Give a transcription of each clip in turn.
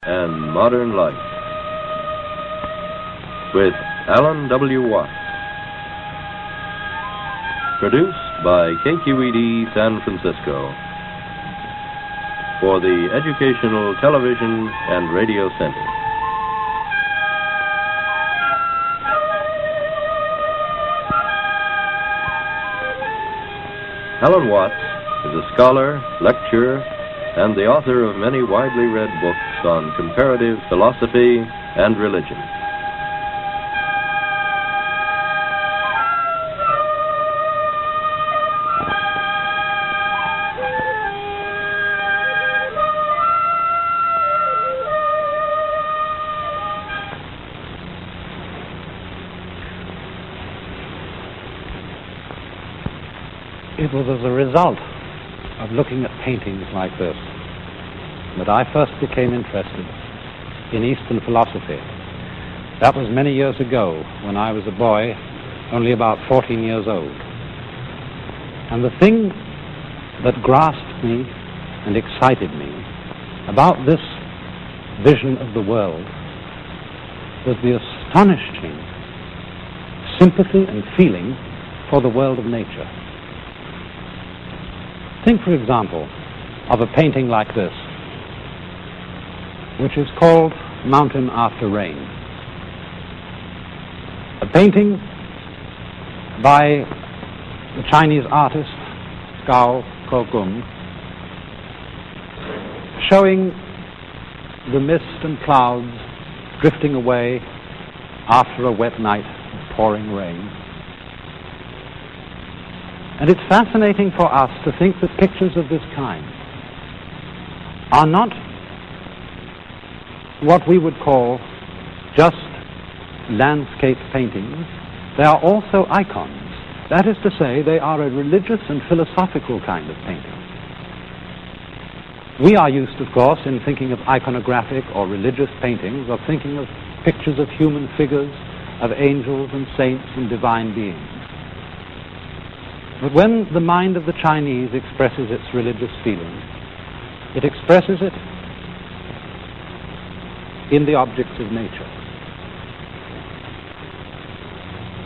and Modern Life with Alan W. Watts. Produced by KQED San Francisco for the Educational Television and Radio Center. Alan Watts is a scholar, lecturer, and the author of many widely read books on comparative philosophy and religion. It was as a result of looking at paintings like this that I first became interested in Eastern philosophy. That was many years ago when I was a boy, only about 14 years old. And the thing that grasped me and excited me about this vision of the world was the astonishing sympathy and feeling for the world of nature. Think, for example, of a painting like this, which is called Mountain After Rain. A painting by the Chinese artist Gao Kogong, showing the mist and clouds drifting away after a wet night of pouring rain. And it's fascinating for us to think that pictures of this kind are not what we would call just landscape paintings. They are also icons. That is to say, they are a religious and philosophical kind of painting. We are used, of course, in thinking of iconographic or religious paintings, of thinking of pictures of human figures, of angels and saints and divine beings. But when the mind of the Chinese expresses its religious feeling, it expresses it in the objects of nature.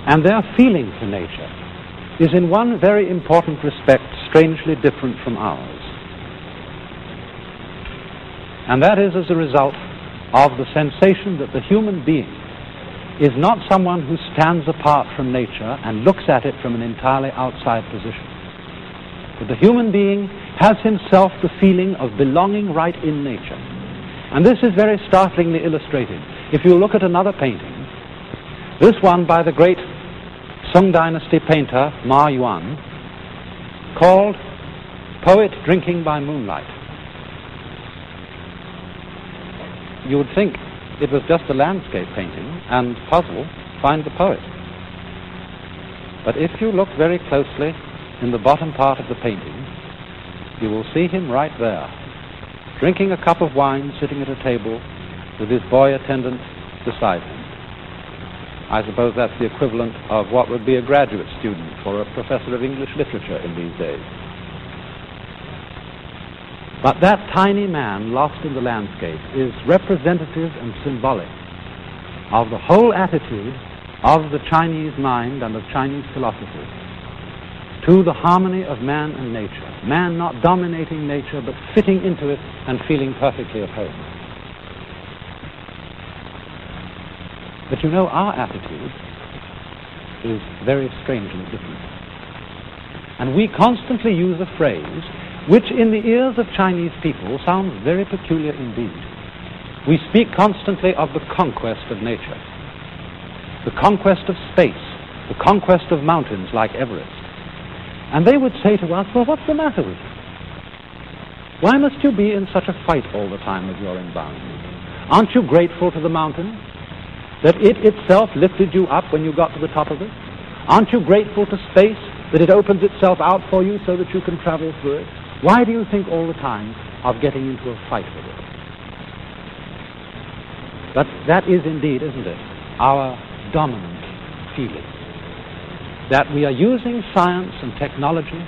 And their feeling for nature is in one very important respect strangely different from ours. And that is as a result of the sensation that the human being is not someone who stands apart from nature and looks at it from an entirely outside position. But the human being has himself the feeling of belonging right in nature. And this is very startlingly illustrated. If you look at another painting, this one by the great Song Dynasty painter Ma Yuan, called Poet Drinking by Moonlight. You would think it was just a landscape painting and puzzle, find the poet. But if you look very closely in the bottom part of the painting, you will see him right there, drinking a cup of wine, sitting at a table with his boy attendant beside him. I suppose that's the equivalent of what would be a graduate student or a professor of English literature in these days. But that tiny man lost in the landscape is representative and symbolic of the whole attitude of the Chinese mind and of Chinese philosophy to the harmony of man and nature. Man not dominating nature, but fitting into it and feeling perfectly at home. But you know, our attitude is very strangely different. And we constantly use a phrase which in the ears of Chinese people sounds very peculiar indeed. We speak constantly of the conquest of nature, the conquest of space, the conquest of mountains like Everest. And they would say to us, well, what's the matter with you? Why must you be in such a fight all the time with your environment? Aren't you grateful to the mountain that it itself lifted you up when you got to the top of it? Aren't you grateful to space that it opens itself out for you so that you can travel through it? Why do you think all the time of getting into a fight with it? But that is indeed, isn't it, our dominant feeling. That we are using science and technology,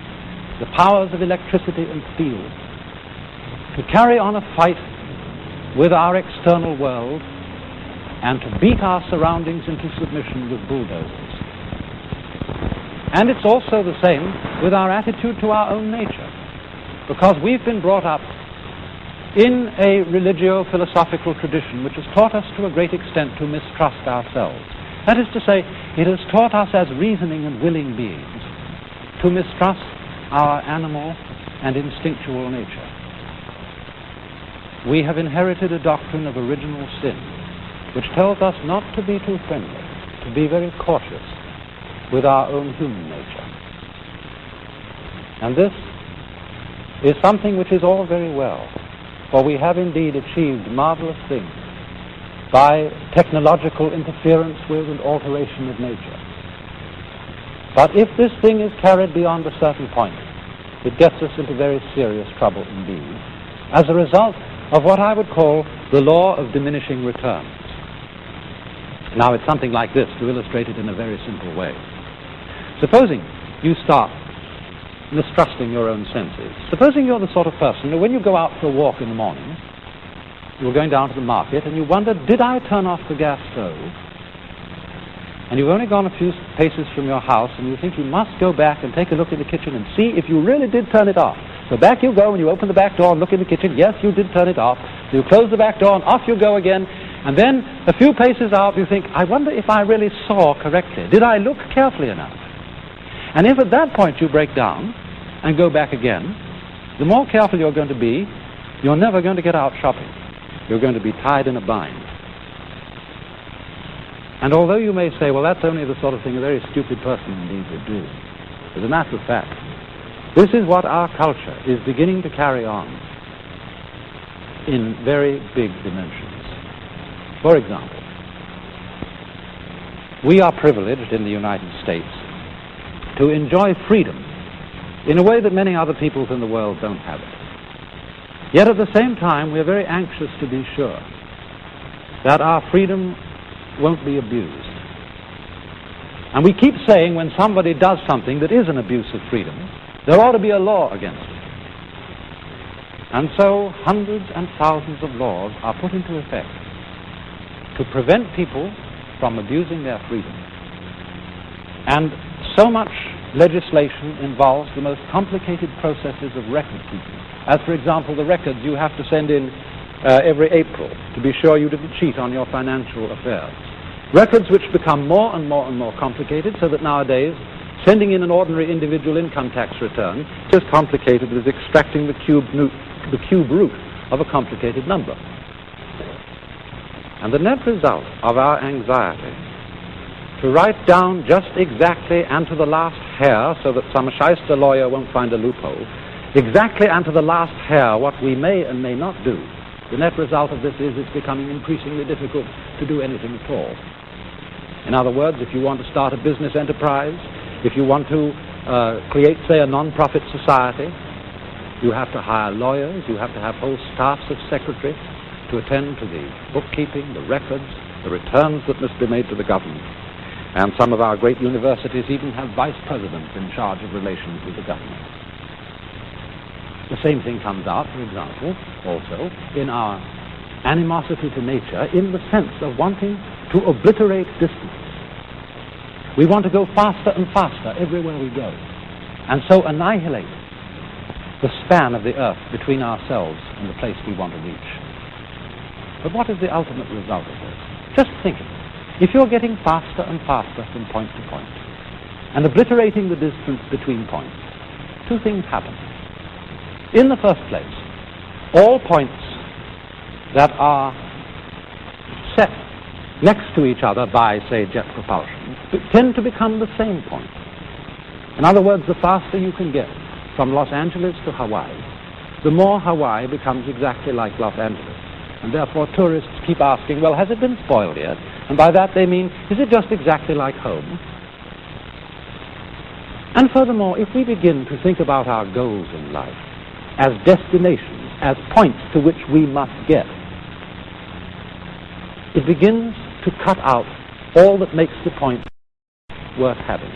the powers of electricity and steel, to carry on a fight with our external world and to beat our surroundings into submission with bulldozers. And it's also the same with our attitude to our own nature, because we've been brought up in a religio-philosophical tradition which has taught us to a great extent to mistrust ourselves. That is to say, it has taught us as reasoning and willing beings to mistrust our animal and instinctual nature. We have inherited a doctrine of original sin which tells us not to be too friendly, to be very cautious with our own human nature. And this is something which is all very well, for we have indeed achieved marvelous things by technological interference with and alteration of nature. But if this thing is carried beyond a certain point, it gets us into very serious trouble indeed, as a result of what I would call the law of diminishing returns. Now, it's something like this, to illustrate it in a very simple way. Supposing you start mistrusting your own senses. Supposing you're the sort of person who, when you go out for a walk in the morning, you're going down to the market and you wonder, did I turn off the gas stove? And you've only gone a few paces from your house and you think you must go back and take a look in the kitchen and see if you really did turn it off. So back you go and you open the back door and look in the kitchen. Yes, you did turn it off. So you close the back door and off you go again. And then a few paces out you think, I wonder if I really saw correctly. Did I look carefully enough? And if at that point you break down and go back again, the more careful you're going to be, you're never going to get out shopping. You're going to be tied in a bind. And although you may say, well, that's only the sort of thing a very stupid person indeed would do, as a matter of fact, this is what our culture is beginning to carry on in very big dimensions. For example, we are privileged in the United States to enjoy freedom in a way that many other peoples in the world don't have it. Yet at the same time, we're very anxious to be sure that our freedom won't be abused. And we keep saying when somebody does something that is an abuse of freedom, there ought to be a law against it. And so hundreds and thousands of laws are put into effect to prevent people from abusing their freedom. And so much legislation involves the most complicated processes of record keeping. As, for example, the records you have to send in every April to be sure you didn't cheat on your financial affairs. Records which become more and more and more complicated, so that nowadays sending in an ordinary individual income tax return is as complicated as extracting the cube root of a complicated number. And the net result of our anxiety to write down just exactly and to the last hair, so that some shyster lawyer won't find a loophole, exactly and to the last hair what we may and may not do, the net result of this is it's becoming increasingly difficult to do anything at all. In other words, if you want to start a business enterprise, if you want to create, say, a non-profit society, you have to hire lawyers, you have to have whole staffs of secretaries to attend to the bookkeeping, the records, the returns that must be made to the government. And some of our great universities even have vice presidents in charge of relations with the government. The same thing comes out, for example, also in our animosity to nature in the sense of wanting to obliterate distance. We want to go faster and faster everywhere we go, and so annihilate the span of the earth between ourselves and the place we want to reach. But what is the ultimate result of this? Just think of it. If you're getting faster and faster from point to point, and obliterating the distance between points, two things happen. In the first place, all points that are set next to each other by, say, jet propulsion tend to become the same point. In other words, the faster you can get from Los Angeles to Hawaii, the more Hawaii becomes exactly like Los Angeles. And therefore tourists keep asking, well, has it been spoiled yet? And by that they mean, is it just exactly like home? And furthermore, if we begin to think about our goals in life as destinations, as points to which we must get, it begins to cut out all that makes the point worth having.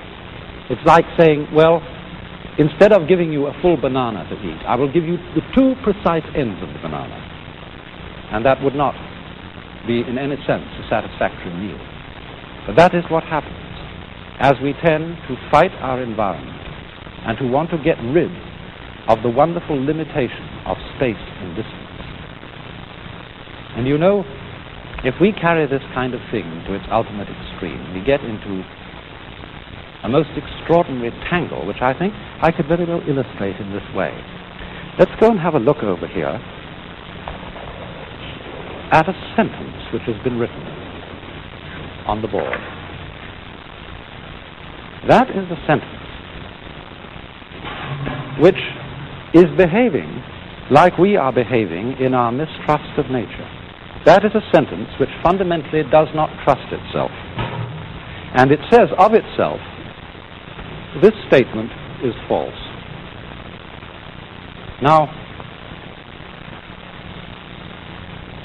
It's like saying, well, instead of giving you a full banana to eat, I will give you the two precise ends of the banana. and that would not be in any sense a satisfactory meal. But that is what happens as we tend to fight our environment and to want to get rid of the wonderful limitation of space and distance. And you know, if we carry this kind of thing to its ultimate extreme, we get into a most extraordinary tangle, which I think I could very well illustrate in this way. Let's go and have a look over here at a sentence which has been written on the board. That is a sentence which is behaving like we are behaving in our mistrust of nature. That is a sentence which fundamentally does not trust itself. And it says of itself, this statement is false. Now,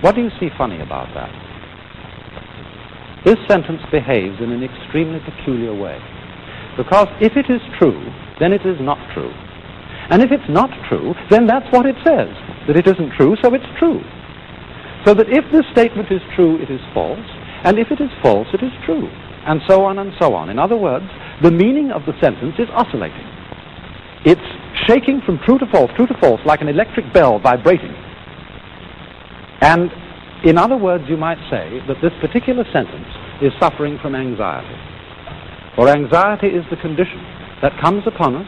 what do you see funny about that? This sentence behaves in an extremely peculiar way. Because if it is true, then it is not true. And if it's not true, then that's what it says. That it isn't true, so it's true. So that if this statement is true, it is false. And if it is false, it is true. And so on and so on. In other words, the meaning of the sentence is oscillating. It's shaking from true to false, like an electric bell vibrating. And in other words, you might say that this particular sentence is suffering from anxiety. For anxiety is the condition that comes upon us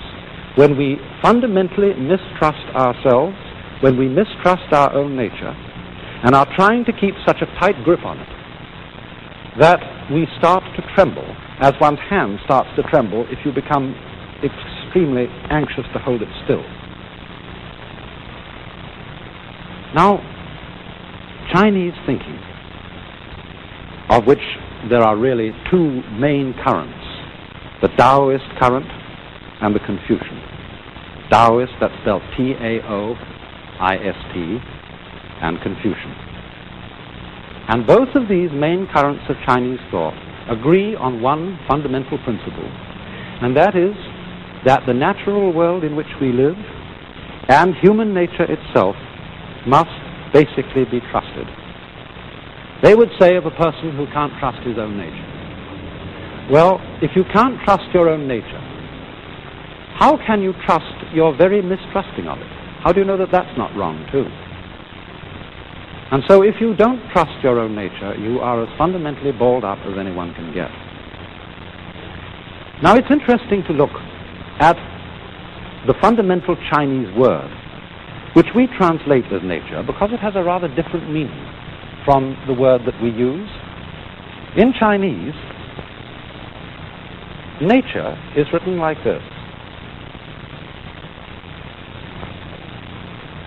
when we fundamentally mistrust ourselves, when we mistrust our own nature, and are trying to keep such a tight grip on it that we start to tremble, as one's hand starts to tremble if you become extremely anxious to hold it still. Now, Chinese thinking, of which there are really two main currents, the Taoist current and the Confucian. Taoist, that's spelled Taoist, and Confucian. And both of these main currents of Chinese thought agree on one fundamental principle, and that is that the natural world in which we live and human nature itself must basically be trusted. They would say of a person who can't trust his own nature, well, if you can't trust your own nature, how can you trust your very mistrusting of it? How do you know that that's not wrong too? And so if you don't trust your own nature, you are as fundamentally balled up as anyone can get. Now it's interesting to look at the fundamental Chinese word, which we translate as nature, because it has a rather different meaning from the word that we use. In Chinese, nature is written like this.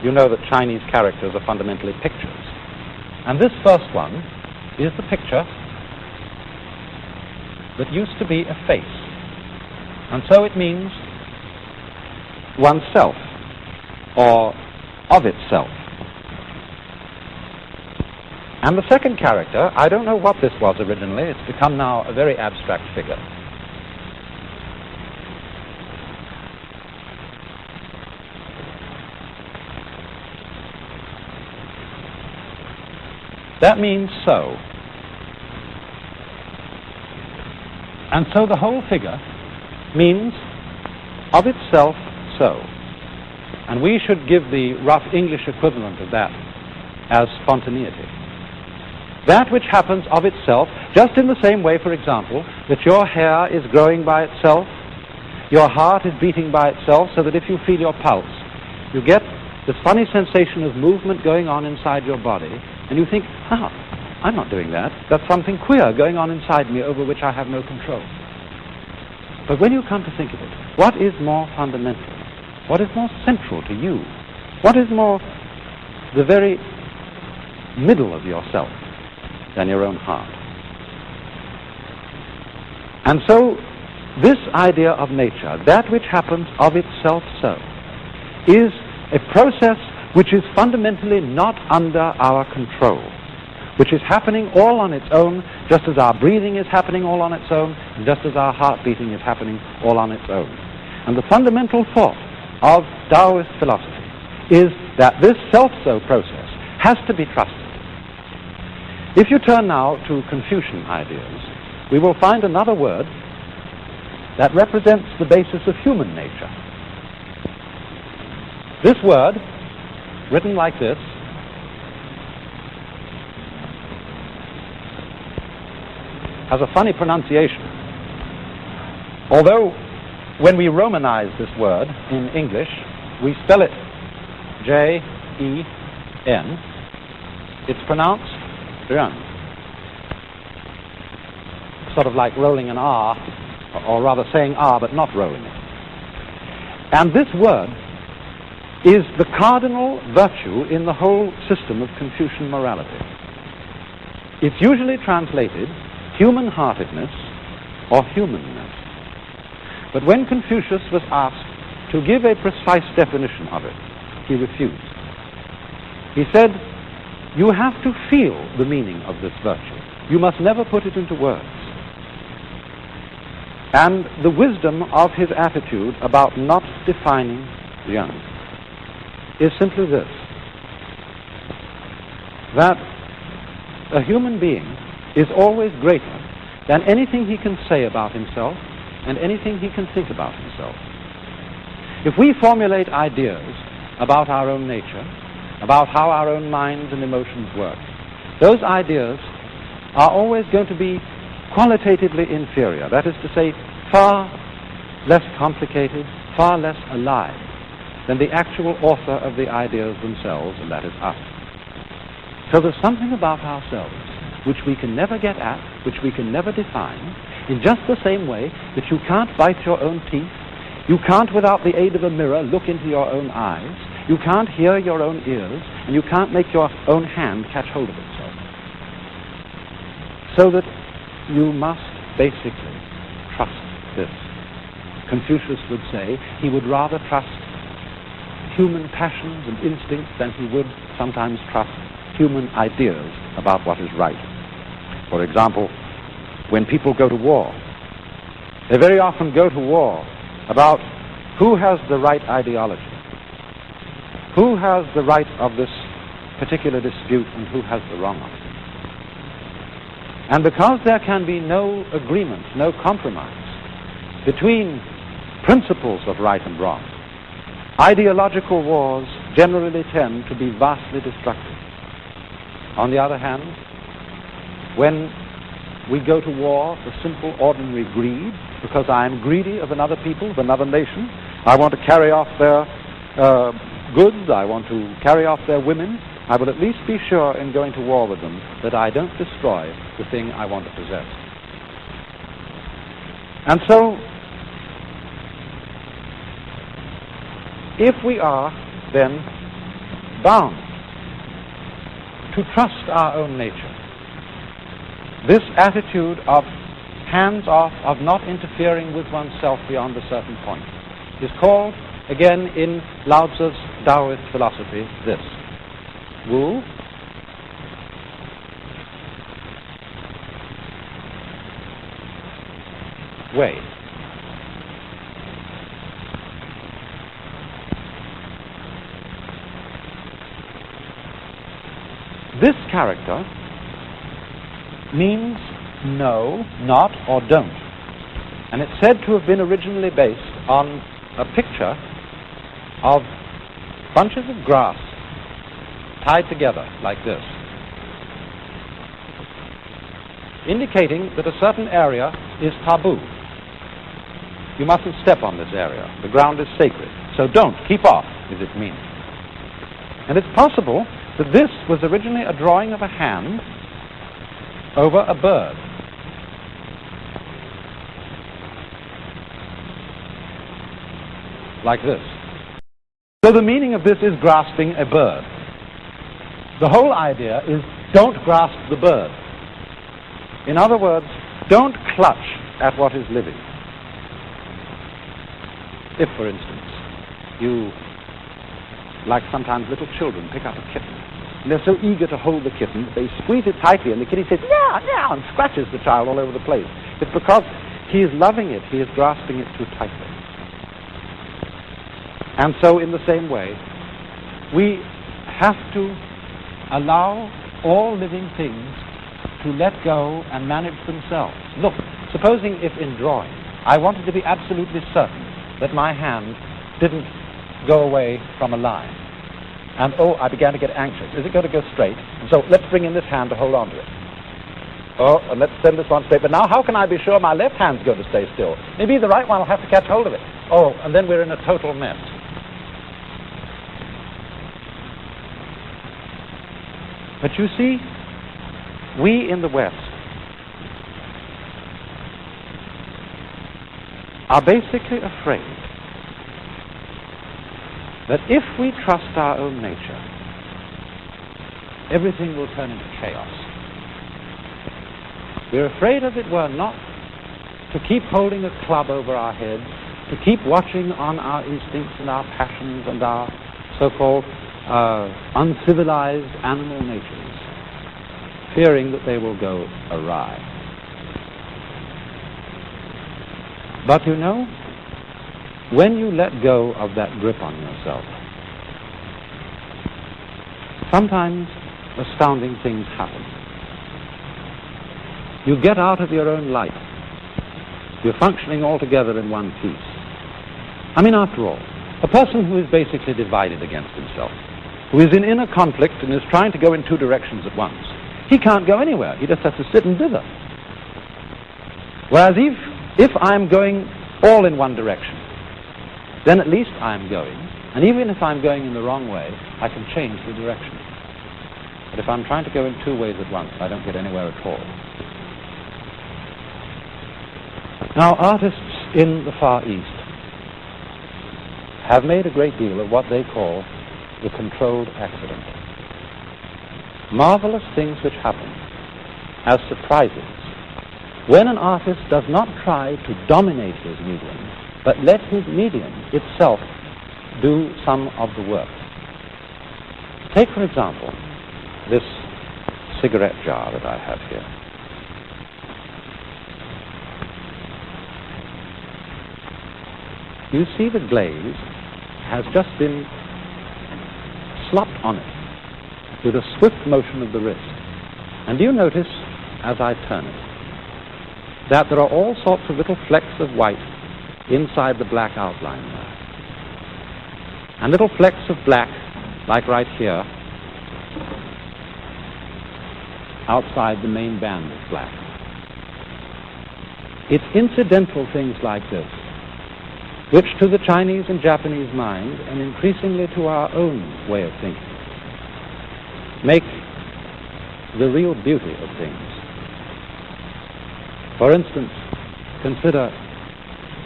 You know that Chinese characters are fundamentally pictures. And this first one is the picture that used to be a face. And so it means oneself, or of itself. And the second character, I don't know what this was originally, it's become now a very abstract figure. That means so. And so the whole figure means of itself so. And we should give the rough English equivalent of that as spontaneity. That which happens of itself, just in the same way, for example, that your hair is growing by itself, your heart is beating by itself, so that if you feel your pulse, you get this funny sensation of movement going on inside your body, and you think, I'm not doing that. That's something queer going on inside me over which I have no control. But when you come to think of it, what is more fundamental? What is more central to you? What is more the very middle of yourself than your own heart? And so, this idea of nature, that which happens of itself so, is a process which is fundamentally not under our control, which is happening all on its own, just as our breathing is happening all on its own, and just as our heart beating is happening all on its own. And the fundamental thought of Taoist philosophy is that this self-so process has to be trusted. If you turn now to Confucian ideas, we will find another word that represents the basis of human nature. This word, written like this, has a funny pronunciation. Although when we Romanize this word in English, we spell it J-E-N, it's pronounced Rön. Sort of like rolling an R, or rather saying R but not rolling it. And this word is the cardinal virtue in the whole system of Confucian morality. It's usually translated human-heartedness or humanness. But when Confucius was asked to give a precise definition of it, he refused. He said, you have to feel the meaning of this virtue. You must never put it into words. And the wisdom of his attitude about not defining Yuan is simply this, that a human being is always greater than anything he can say about himself and anything he can think about himself. If we formulate ideas about our own nature, about how our own minds and emotions work, those ideas are always going to be qualitatively inferior, that is to say, far less complicated, far less alive than the actual author of the ideas themselves, and that is us. So there's something about ourselves which we can never get at, which we can never define, in just the same way that you can't bite your own teeth, you can't, without the aid of a mirror, look into your own eyes, you can't hear your own ears, and you can't make your own hand catch hold of itself. So that you must basically trust this. Confucius would say he would rather trust human passions and instincts than he would sometimes trust human ideas about what is right. For example, when people go to war, they very often go to war about who has the right ideology, who has the right of this particular dispute, and who has the wrong of it. And because there can be no agreement, no compromise between principles of right and wrong, ideological wars generally tend to be vastly destructive. On the other hand, when we go to war for simple, ordinary greed, because I am greedy of another people, of another nation, I want to carry off their goods, I want to carry off their women, I will at least be sure in going to war with them that I don't destroy the thing I want to possess. And so, if we are then bound to trust our own nature, this attitude of hands-off, of not interfering with oneself beyond a certain point, is called, again in Lao Tzu's Taoist philosophy, this: Wu Wei. This character means no, not, or don't. And it's said to have been originally based on a picture of bunches of grass tied together like this, indicating that a certain area is taboo. You mustn't step on this area. The ground is sacred. So don't, keep off, is its meaning. And it's possible that this was originally a drawing of a hand over a bird. Like this. So the meaning of this is grasping a bird. The whole idea is don't grasp the bird. In other words, don't clutch at what is living. If, for instance, you, like sometimes little children, pick up a kitten, and they're so eager to hold the kitten that they squeeze it tightly, and the kitty says, "Meow, meow," and scratches the child all over the place. It's because he is loving it, he is grasping it too tightly. And so, in the same way, we have to allow all living things to let go and manage themselves. Look, supposing if in drawing I wanted to be absolutely certain that my hand didn't go away from a line, and I began to get anxious. Is it going to go straight? And so let's bring in this hand to hold on to it. And let's send this one straight. But now how can I be sure my left hand's going to stay still? Maybe the right one will have to catch hold of it. And then we're in a total mess. But you see, we in the West are basically afraid that if we trust our own nature, everything will turn into chaos. We're afraid, as it were, not to keep holding a club over our heads, to keep watching on our instincts and our passions and our so-called uncivilized animal natures, fearing that they will go awry. But you know, when you let go of that grip on yourself, sometimes astounding things happen. You get out of your own light. You're functioning all together in one piece. I mean, after all, a person who is basically divided against himself, who is in inner conflict and is trying to go in two directions at once, he can't go anywhere. He just has to sit and dither. Whereas if I'm going all in one direction, then at least I'm going. And even if I'm going in the wrong way, I can change the direction. But if I'm trying to go in two ways at once, I don't get anywhere at all. Now, artists in the Far East have made a great deal of what they call the controlled accident. Marvelous things which happen as surprises when an artist does not try to dominate his medium, but let his medium itself do some of the work. Take, for example, this cigarette jar that I have here. You see the glaze has just been slopped on it with a swift motion of the wrist. And do you notice, as I turn it, that there are all sorts of little flecks of white inside the black outline there. And little flecks of black, like right here, outside the main band of black. It's incidental things like this which to the Chinese and Japanese mind, and increasingly to our own way of thinking, make the real beauty of things. For instance, consider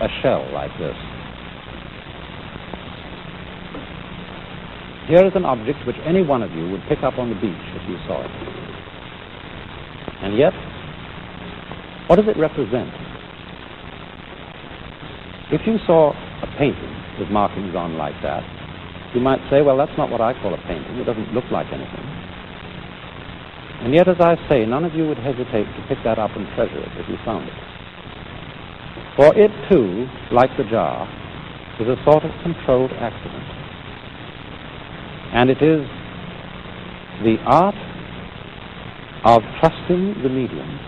a shell like this. Here is an object which any one of you would pick up on the beach if you saw it. And yet, what does it represent? If you saw a painting with markings on like that, you might say, well, that's not what I call a painting. It doesn't look like anything. And yet, as I say, none of you would hesitate to pick that up and treasure it if you found it. For it, too, like the jar, is a sort of controlled accident. And it is the art of trusting the medium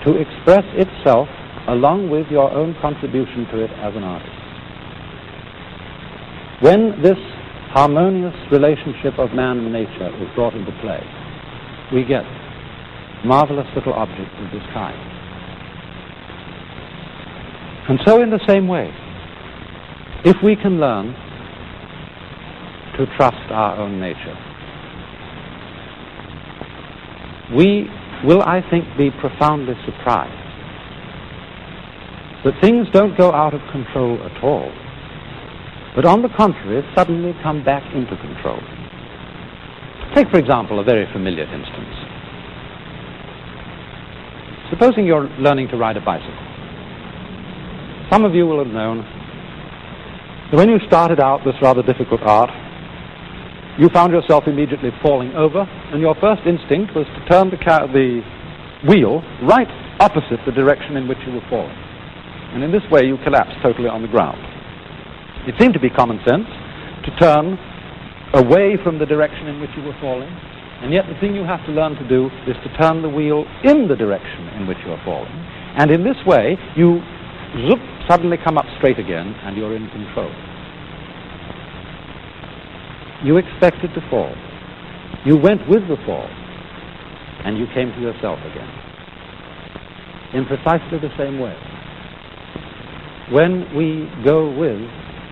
to express itself along with your own contribution to it as an artist. When this harmonious relationship of man and nature is brought into play, we get marvelous little objects of this kind. And so in the same way, if we can learn to trust our own nature, we will, I think, be profoundly surprised that things don't go out of control at all, but on the contrary, suddenly come back into control. Take, for example, a very familiar instance. Supposing you're learning to ride a bicycle. Some of you will have known that when you started out this rather difficult art, you found yourself immediately falling over, and your first instinct was to turn the wheel right opposite the direction in which you were falling. And in this way, you collapsed totally on the ground. It seemed to be common sense to turn away from the direction in which you were falling And yet the thing you have to learn to do is to turn the wheel in the direction in which you're falling. And in this way, you zoop, suddenly come up straight again, and you're in control. You expected to fall. You went with the fall, and you came to yourself again. In precisely the same way. When we go with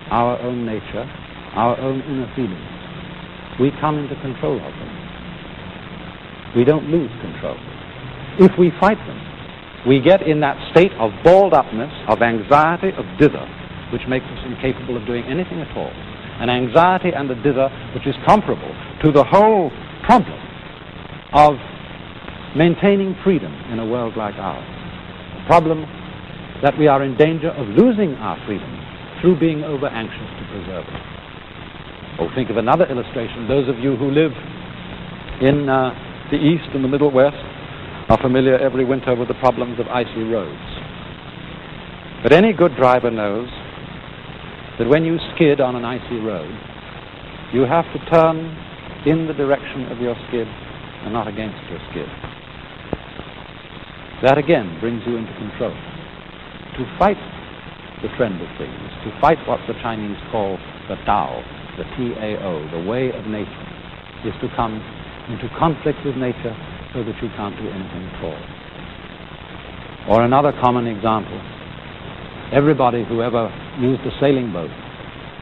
our own nature, our own inner feelings, we come into control of them. We don't lose control. If we fight them, we get in that state of balled upness, of anxiety, of dither, which makes us incapable of doing anything at all. An anxiety and a dither which is comparable to the whole problem of maintaining freedom in a world like ours. A problem that we are in danger of losing our freedom through being over-anxious to preserve it. Or think of another illustration. Those of you who live in the East and the Middle West are familiar every winter with the problems of icy roads. But any good driver knows that when you skid on an icy road, you have to turn in the direction of your skid and not against your skid. That again brings you into control. To fight the trend of things, to fight what the Chinese call the Tao, the T-A-O, the way of nature, is to come into conflict with nature so that you can't do anything at all. Or another common example, everybody who ever used a sailing boat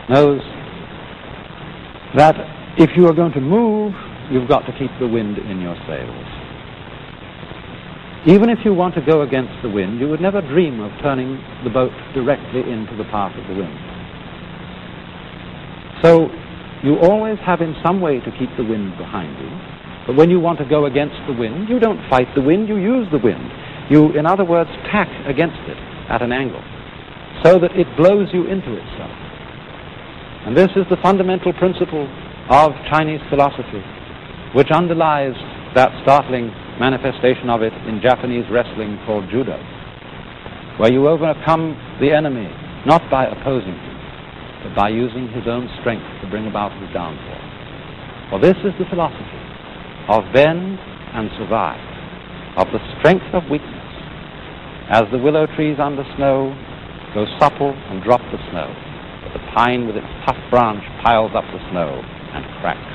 knows that if you are going to move, you've got to keep the wind in your sails. Even if you want to go against the wind, you would never dream of turning the boat directly into the path of the wind. So you always have in some way to keep the wind behind you. But when you want to go against the wind, you don't fight the wind, you use the wind. You, in other words, tack against it at an angle so that it blows you into itself. And this is the fundamental principle of Chinese philosophy, which underlies that startling manifestation of it in Japanese wrestling called judo, where you overcome the enemy not by opposing him, but by using his own strength to bring about his downfall. For this is the philosophy of bend and survive, of the strength of weakness, as the willow trees under snow go supple and drop the snow, but the pine with its tough branch piles up the snow and cracks.